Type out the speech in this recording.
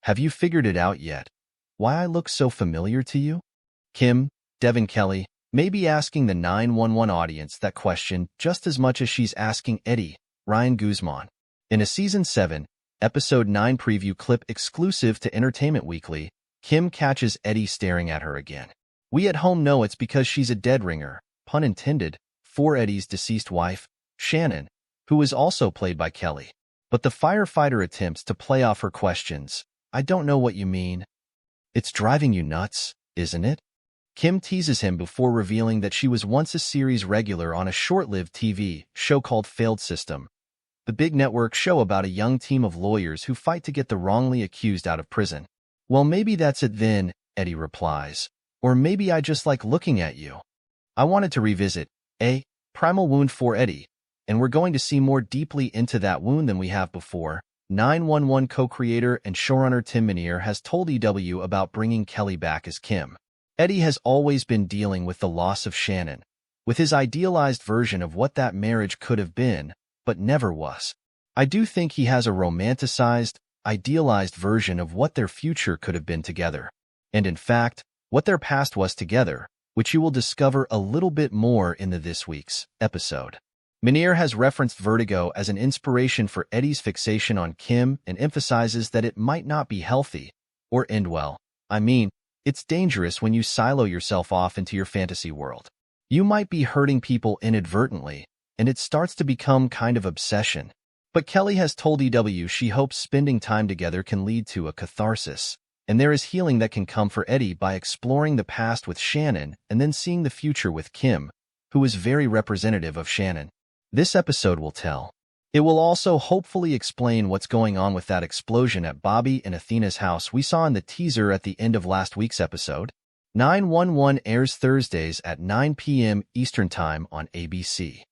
Have you figured it out yet? Why I look so familiar to you? Kim, Devin Kelly, may be asking the 911 audience that question just as much as she's asking Eddie, Ryan Guzman. In a Season 7, Episode 9 preview clip exclusive to Entertainment Weekly, Kim catches Eddie staring at her again. We at home know it's because she's a dead ringer, pun intended, for Eddie's deceased wife, Shannon, who is also played by Kelly. But the firefighter attempts to play off her questions. I don't know what you mean. It's driving you nuts, isn't it? Kim teases him before revealing that she was once a series regular on a short-lived TV show called Failed System, the big network show about a young team of lawyers who fight to get the wrongly accused out of prison. Well, maybe that's it then, Eddie replies. Or maybe I just like looking at you. I wanted to revisit a primal wound for Eddie, and we're going to see more deeply into that wound than we have before. 911 co-creator and showrunner Tim Minear has told EW about bringing Kelly back as Kim. Eddie has always been dealing with the loss of Shannon, with his idealized version of what that marriage could have been, but never was. I do think he has a romanticized, idealized version of what their future could have been together. And in fact, what their past was together, which you will discover a little bit more in this week's episode. Minear has referenced Vertigo as an inspiration for Eddie's fixation on Kim and emphasizes that it might not be healthy or end well. I mean, it's dangerous when you silo yourself off into your fantasy world. You might be hurting people inadvertently, and it starts to become kind of obsession. But Kelly has told EW she hopes spending time together can lead to a catharsis, and there is healing that can come for Eddie by exploring the past with Shannon and then seeing the future with Kim, who is very representative of Shannon. This episode will tell. It will also hopefully explain what's going on with that explosion at Bobby and Athena's house we saw in the teaser at the end of last week's episode. 911 airs Thursdays at 9 p.m. Eastern Time on ABC.